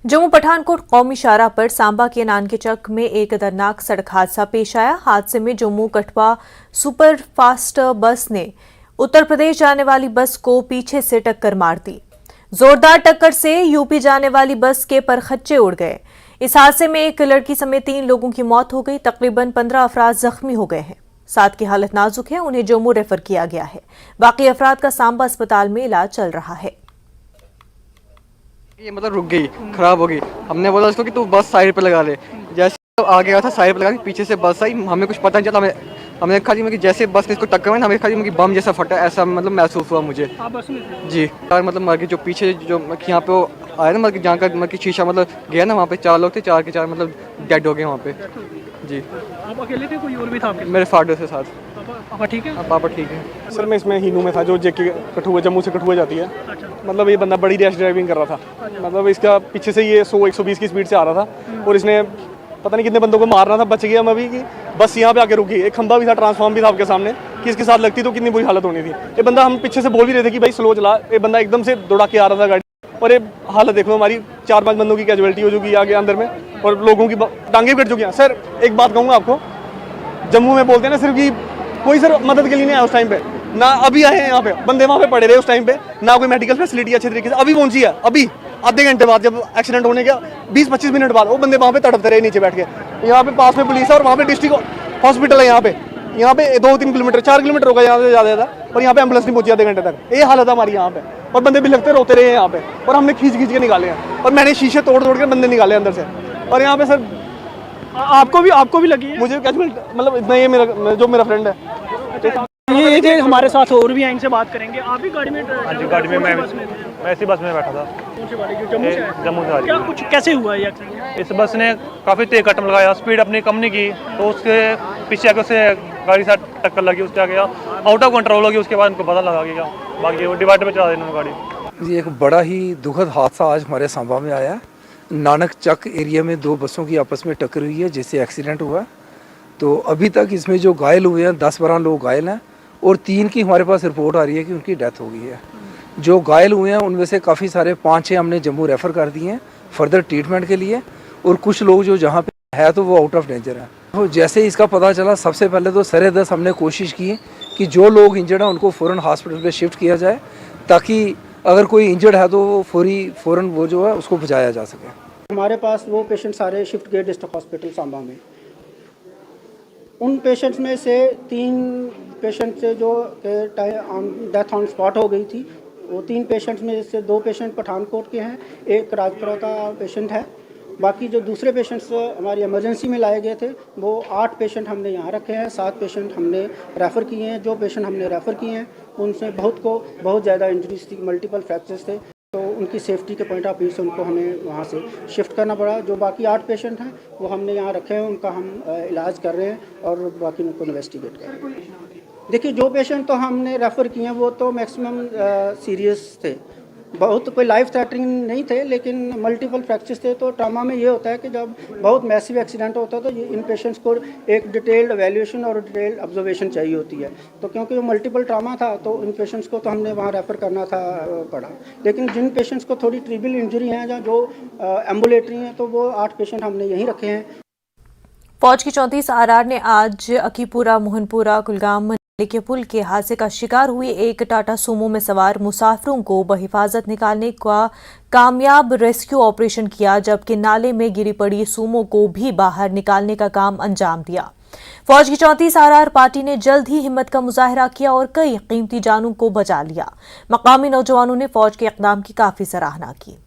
जम्मू पठानकोट कौमी शाहराह पर सांबा के नानकेचक में एक दर्दनाक सड़क हादसा पेश आया। हादसे में जम्मू कठवा सुपरफास्ट बस ने उत्तर प्रदेश जाने वाली बस को पीछे से टक्कर मार दी। जोरदार टक्कर से यूपी जाने वाली बस के परखच्चे उड़ गए। इस हादसे में एक लड़की समेत 3 लोगों की मौत हो गई। तकरीबन 15 अफराद जख्मी हो गए हैं। 7 की हालत नाजुक है, उन्हें जम्मू रेफर किया गया है। बाकी अफराद का सांबा अस्पताल में इलाज चल रहा है। ये मतलब रुक गई, खराब हो गई। हमने बोला उसको कि तू बस साइड पे लगा ले। जैसे आगे आया था साइड पे लगा के, पीछे से बस आई, हमें कुछ पता नहीं चला। हमने खाली मतलब जैसे बस ने इसको टक्कर मारी, हमें खाली मतलब बम जैसा फटा, ऐसा मतलब महसूस हुआ मुझे। आप बस में थे? जी, और मतलब मर के जो पीछे जो यहाँ पे वो आया ना, मतलब जहाँ का मतलब शीशा मतलब गया ना, वहाँ पे 4 लोग थे, 4 के 4 मतलब डेड हो गए वहाँ पे। जी। आप अकेले थे, कोई और भी था आपके? मेरे फादर से साथ। पापा ठीक है? पापा ठीक है। सर मैं इसमें हीनू में था, जो जेके कठुआ जम्मू से कठुआ जाती है। मतलब ये बंदा बड़ी रैश ड्राइविंग कर रहा था। मतलब इसका पीछे से ये 100-120 की स्पीड से आ रहा था और इसने पता नहीं कितने बंदों को मार रहा था। बच गया मैं भी कि बस यहाँ पे आके रुकी। एक खंभा भी था, ट्रांसफॉर्म भी था आपके सामने, कि इसके साथ लगती तो कितनी बुरी हालत होनी थी। ये बंदा, हम पीछे से बोल भी रहे थे कि भाई स्लो चला, ये बंदा एकदम से दौड़ा के आ रहा था गाड़ी। और ये हालत देख लो, हमारी 4-5 बंदों की कैजुअलिटी हो चुकी है आगे अंदर में, और लोगों की टांगे भी कट चुकी हैं। सर एक बात कहूँगा आपको, जम्मू में बोलते हैं ना सिर्फ कि कोई सर मदद के लिए नहीं आया उस टाइम पे ना। अभी आए हैं यहाँ पे बंदे, वहाँ पे पड़े रहे उस टाइम पे ना। कोई मेडिकल फैसिलिटी अच्छे तरीके से अभी पहुंची है। अभी आधे घंटे बाद, जब एक्सीडेंट होने के 20-25 मिनट बाद, वो बंदे वहाँ पे तड़पते रहे नीचे बैठ के। यहाँ पे पास में पुलिस है और वहाँ पे डिस्ट्रिक्ट हॉस्पिटल है। यहाँ पे 2-3 किलोमीटर 4 किलोमीटर होगा यहाँ से ज़्यादा, और यहाँ पे एम्बुलेंस नहीं पहुंची आधे घंटे तक। ये हालत है हमारी यहाँ पे, और बंदे भी लगते रोते रहे यहाँ पे, और हमने खींच के निकाले हैं। और मैंने शीशे तोड़ के बंदे निकाले अंदर से। और यहाँ पे सर आपको भी लगी है? मुझे कैजुअल मतलब इतना, ये मेरा फ्रेंड है। ये थे हमारे साथ, और भी इनसे बात करेंगे। आप भी गाड़ी में? हाँ जी, गाड़ी में मैं ऐसी बस में बैठा था। कौन सी गाड़ी? जो जम्मू से है? जम्मू से आ रही क्या है। कुछ कैसे हुआ ये एक्सीडेंट? इस बस ने काफ़ी तेज कटम लगाया, स्पीड अपनी कम नहीं की, तो उसके पीछे आके उससे गाड़ी से टक्कर लगी। उसके आगे आउट ऑफ कंट्रोल होगी, उसके बाद उनको पता लगा गया। बाकी वो डिवाइडर पे चला दी उन्होंने गाड़ी। ये एक बड़ा ही दुखद हादसा आज हमारे सांबा में आया। नानक चक एरिया में 2 बसों की आपस में टक्कर हुई है, जिससे एक्सीडेंट हुआ। तो अभी तक इसमें जो घायल हुए हैं 10-12 लोग घायल हैं, और 3 की हमारे पास रिपोर्ट आ रही है कि उनकी डेथ हो गई है। जो घायल हुए हैं उनमें से काफ़ी सारे 5-6 हमने जम्मू रेफ़र कर दिए हैं फर्दर ट्रीटमेंट के लिए, और कुछ लोग जो जहाँ पे है तो वो आउट ऑफ डेंजर है। तो जैसे इसका पता चला, सबसे पहले तो सरे-दस्त हमने कोशिश की कि जो लोग इंजर्ड हैं उनको फ़ौरन हॉस्पिटल पे शिफ्ट किया जाए, ताकि अगर कोई इंजर्ड है तो वो फ़ौरन वो जो है उसको बचाया जा सके। हमारे पास वो पेशेंट सारे शिफ्ट किए डिस्ट्रिक्ट हॉस्पिटल सांबा में। उन पेशेंट्स में से 3 पेशेंट से जो डेथ ऑन स्पॉट हो गई थी, वो 3 पेशेंट्स में से 2 पेशेंट पठानकोट के हैं, एक राजपुरा का पेशेंट है। बाकी जो दूसरे पेशेंट्स हमारी इमरजेंसी में लाए गए थे, वो 8 पेशेंट हमने यहाँ रखे हैं, 7 पेशेंट हमने रेफ़र किए हैं। जो पेशेंट हमने रेफ़र किए हैं उनसे बहुत ज़्यादा इंजरीज थी, मल्टीपल फ्रैक्चर्स थे, तो उनकी सेफ्टी के पॉइंट ऑफ व्यू से उनको हमें वहाँ से शिफ्ट करना पड़ा। जो बाकी 8 पेशेंट हैं वो हमने यहाँ रखे हैं, उनका हम इलाज कर रहे हैं और बाकी उनको इन्वेस्टिगेट कर रहे हैं। देखिए, जो पेशेंट तो हमने रेफ़र किए हैं वो तो मैक्सिमम सीरियस थे, बहुत कोई लाइफ थ्रेटनिंग नहीं थे, लेकिन मल्टीपल फ्रैक्चर्स थे। तो ट्रामा में ये होता है कि जब बहुत मैसिव एक्सीडेंट होता है तो इन पेशेंट्स को एक डिटेल्ड एवेल्यूएशन और डिटेल्ड ऑब्जर्वेशन चाहिए होती है। तो क्योंकि वो मल्टीपल ट्रामा था तो इन पेशेंट्स को तो हमने वहाँ रेफ़र करना पड़ा। लेकिन जिन पेशेंट्स को थोड़ी ट्रिबल इंजरी हैं या जो एम्बुलेटरी हैं, तो वो 8 पेशेंट हमने यहीं रखे हैं। फौज की 34 RR ने आज अकीपुरा मोहनपुरा कुलगाम के पुल के हादसे का शिकार हुई एक टाटा सूमो में सवार मुसाफिरों को बहिफाजत निकालने का कामयाब रेस्क्यू ऑपरेशन किया, जबकि नाले में गिरी पड़ी सूमो को भी बाहर निकालने का काम अंजाम दिया। फौज की 34 RR पार्टी ने जल्द ही हिम्मत का मुजाहिरा किया और कई कीमती जानों को बचा लिया। मकामी नौजवानों ने फौज के इक़दाम की काफी सराहना की।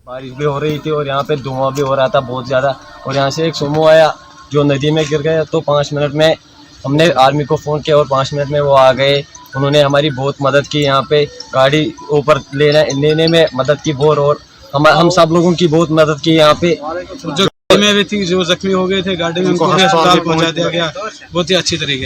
बारिश भी हो रही थी और यहाँ पे धुआं भी हो रहा था बहुत ज़्यादा, और यहाँ से एक सूमो आया जो नदी में गिर गया। तो 5 मिनट में हमने आर्मी को फ़ोन किया और 5 मिनट में वो आ गए। उन्होंने हमारी बहुत मदद की, यहाँ पे गाड़ी ऊपर लेने में मदद की बहुत, और हम सब लोगों की बहुत मदद की। यहाँ पे जो में भी थी, जो जख्मी हो गए थे गाड़ी में, उनको अस्पताल पहुँचा दिया गया बहुत ही अच्छी तरीके।